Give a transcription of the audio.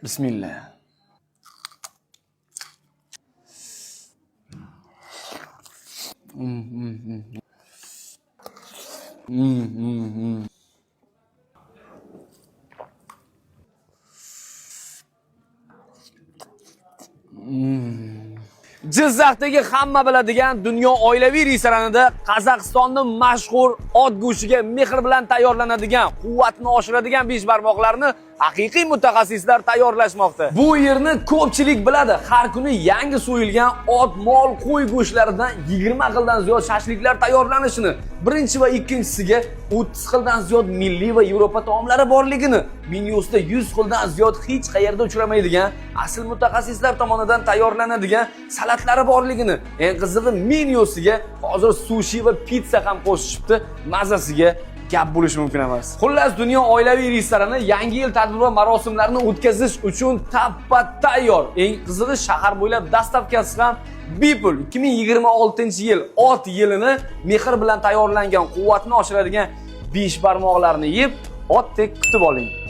Bismillah. Jizzaxdagi hamma biladigan dunyo oilaviy restoranida Qozog'istonning mashhur ot go'shtiga mehr bilan tayyorlanadigan, quvvatni oshiradigan besh barmoqlarni haqiqiy mutaxassislar tayyorlashmoqda. Bu yerni ko'pchilik biladi. Har kuni yangi so'yilgan ot, mol, qo'y go'shtlaridan 20 xildan ziyod shashliklar tayyorlanishini, birinchi va ikkinchisiga 30 xildan ziyod milliy va Yevropa taomlari borligini, menyusida 100 xildan ziyod hech qayerda uchramaydigan, asl mutaxassislar tomonidan tayyorlanadigan salatlari borligini, eng qizig'i menyusiga hozir sushi va pizza ham qo'shishibdi, mazasiga gap bo'lishi mumkin emas. Xullas, dunyo oilaviy restorani yangi yil tadbir va marosimlarini o'tkazish uchun tappa tayyor. Eng qizig'i, shahar bo'ylab dastavkasi ham bepul. 2026-yil ot yilini mehr bilan tayyorlangan, quvvatni oshiradigan besh barmoqlarni yeb, otdek kutib oling.